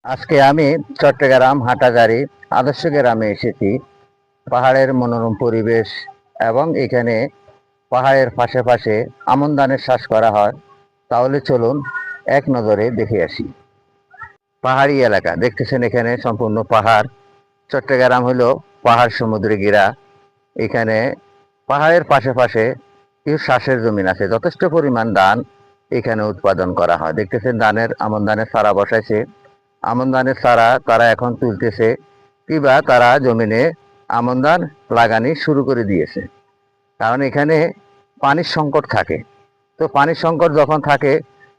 আজকে আমি চট্টগ্রাম হাটাজারি আদর্শ গ্রামে এসেছি। পাহাড়ের মনোরম পরিবেশ এবং এখানে পাহাড়ের পাশে পাশে আমন ধানের চাষ করা হয়। তাহলে চলুন এক নজরে দেখে আসি। পাহাড়ি এলাকা দেখতেছেন, এখানে সম্পূর্ণ পাহাড়। চট্টগ্রাম হলো পাহাড় সমুদ্রে ঘেরা। এখানে পাহাড়ের পাশে পাশে কিছু চাষের জমিন আছে, যথেষ্ট পরিমাণ ধান এখানে উৎপাদন করা হয়। দেখতেছেন আমন ধানের চারা বসাইছে। আমন ধানের চারা তারা এখন তুলতেছে, কিবা তারা জমিনে আমন ধান লাগানি শুরু করে দিয়েছে। কারণ এখানে পানির সংকট থাকে। তো পানির সংকট যখন থাকে,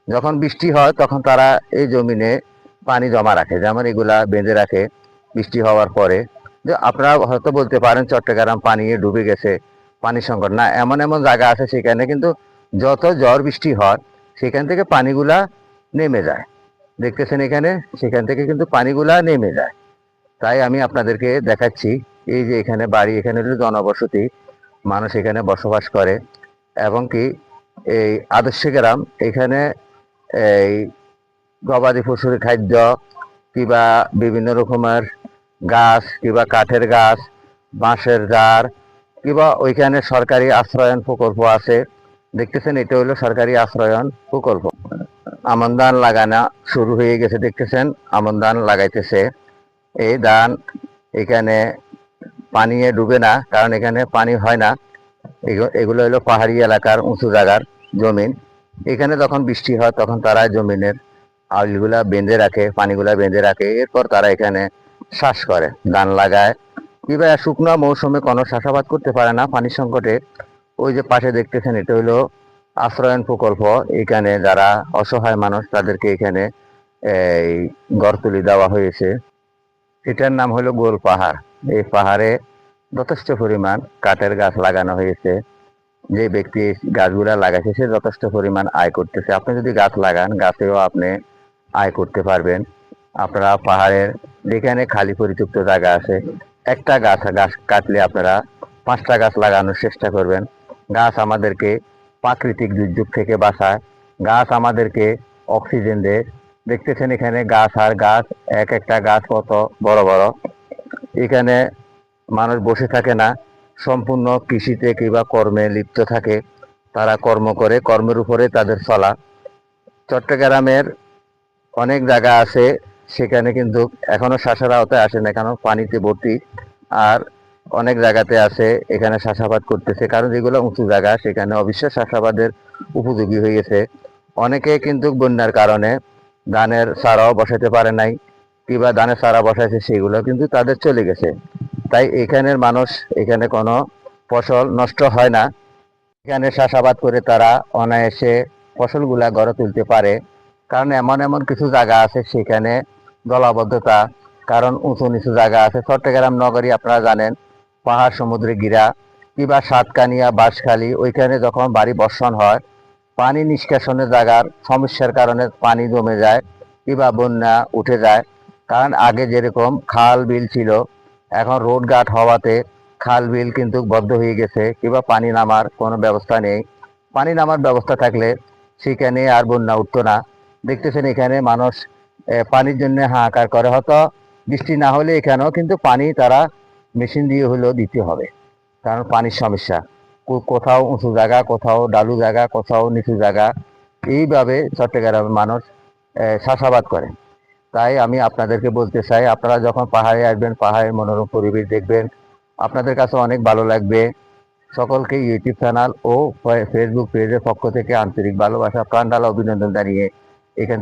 যখন বৃষ্টি হয় তখন তারা এই জমিনে পানি জমা রাখে, যেমন এগুলা বেঁধে রাখে বৃষ্টি হওয়ার পরে। যে আপনারা হয়তো বলতে পারেন চট্টগ্রাম পানি ডুবে গেছে, পানি সংকট না, এমন এমন জায়গা আছে সেখানে কিন্তু যত ঝড় বৃষ্টি হয় সেখান থেকে পানিগুলা নেমে যায়। দেখতেছেন এখানে, সেখান থেকে কিন্তু পানিগুলা নেমে যায়। তাই আমি আপনাদেরকে দেখাচ্ছি। এই যে এখানে বাড়ি, এখানে হলো জনবসতি, মানুষ এখানে বসবাস করে। এবং কি এই আদর্শ গ্রাম, এখানে এই গবাদি পশুর খাদ্য কিবা বিভিন্ন রকমের গাছ কিবা কাঠের গাছ, বাঁশের ঝাড়, কিবা ওইখানে সরকারি আশ্রয়ন প্রকল্প আছে। দেখতেছেন এটা হলো সরকারি আশ্রয়ন প্রকল্প। আমন ধান লাগানো শুরু হয়ে গেছে, দেখতেছেন আমন ধান লাগাইতেছে। এই ধান এখানে পানি ডুবে না, কারণ এখানে পানি হয় না। এগুলো হলো পাহাড়ি এলাকার উঁচু জায়গার জমিন। এখানে যখন বৃষ্টি হয় তখন তারা জমিনের আলগুলা বেঁধে রাখে, পানিগুলা বেঁধে রাখে, এরপর তারা এখানে চাষ করে, ধান লাগায়। কিংবা শুকনো মৌসুমে কোনো চাষাবাদ করতে পারে না পানির সংকটে। ওই যে পাশে দেখতেছেন এটা হলো আশ্রয়ন প্রকল্প। এখানে যারা অসহায় মানুষ তাদেরকে এখানে এই ঘরতুলি দেওয়া হয়েছে। এটার নাম হলো গোল পাহাড়। এই পাহাড়ে যথেষ্ট পরিমাণ কাঠের গাছ লাগানো হয়েছে। যে ব্যক্তি গাছগুলা লাগাইছে সে যথেষ্ট পরিমাণ আয় করতেছে। আপনি যদি গাছ লাগান, গাছেও আপনি আয় করতে পারবেন। আপনারা পাহাড়ের যেখানে খালি পরিত্যক্ত জায়গা আছে, একটা গাছ গাছ কাটলে আপনারা 5টা গাছ লাগানোর চেষ্টা করবেন। গাছ আমাদেরকে প্রাকৃতিক দুর্যোগ থেকে বাঁচায়, গাছ আমাদেরকে অক্সিজেন দেয়। দেখতেছেন এখানে গাছ আর গাছ, এক একটা গাছ কত বড় বড়। এখানে মানুষ বসে থাকে না, সম্পূর্ণ কৃষিতে কিংবা কর্মে লিপ্ত থাকে। তারা কর্ম করে, কর্মের উপরে তাদের চলা। চট্টগ্রামের অনেক জায়গা আছে সেখানে কিন্তু এখনো চাষের আওতায় আসে না, কারণ পানিতে ভর্তি। আর অনেক জায়গাতে আছে এখানে চাষাবাদ করতেছে, কারণ যেগুলো উঁচু জায়গা সেখানে অবশ্যই চাষাবাদের উপযোগী হয়ে গেছে। অনেকে কিন্তু বন্যার কারণে ধানের চারাও বসাতে পারে নাই, কিংবা ধানের চারা বসাইছে সেগুলো কিন্তু তাদের চলে গেছে। তাই এখানের মানুষ, এখানে কোনো ফসল নষ্ট হয় না। এখানে চাষাবাদ করে তারা অনায়াসে ফসলগুলা গড়ে তুলতে পারে। কারণ এমন এমন কিছু জায়গা আছে সেখানে জলাবদ্ধতা, কারণ উঁচু নিচু জায়গা আছে। চট্টগ্রাম নগরী আপনারা জানেন পাহাড় সমুদ্রে ঘেরা। কিংবা সাতকানিয়া বাঁশখালী, ওইখানে যখন বাড়ি বর্ষণ হয় পানি নিষ্কাশনের জায়গার সমস্যার কারণে পানি জমে যায়, কিংবা বন্যা উঠে যায়। কারণ আগে যেরকম খাল বিল ছিল, এখন রোড ঘাট হওয়াতে খাল বিল কিন্তু বদ্ধ হয়ে গেছে, কিংবা পানি নামার কোনো ব্যবস্থা নেই। পানি নামার ব্যবস্থা থাকলে সেখানে আর বন্যা উঠতো না। দেখতেছেন এখানে মানুষ পানির জন্য হাহাকার করে। হয়তো বৃষ্টি না হলে এখানেও কিন্তু পানি তারা মেশিন দিয়ে হলেও দিতে হবে, কারণ পানির সমস্যা। কোথাও উঁচু জায়গা, কোথাও ডালু জায়গা, কোথাও নিচু জায়গা, এইভাবে চট্টগ্রামের মানুষ চাষাবাদ করে। তাই আমি আপনাদেরকে বলতে চাই, আপনারা যখন পাহাড়ে আসবেন, পাহাড়ের মনোরম পরিবেশ দেখবেন, আপনাদের কাছে অনেক ভালো লাগবে। সকলকে ইউটিউব চ্যানেল ও ফেসবুক পেজের পক্ষ থেকে আন্তরিক ভালোবাসা, প্রাণ ঢালা অভিনন্দন জানিয়ে এখান থেকে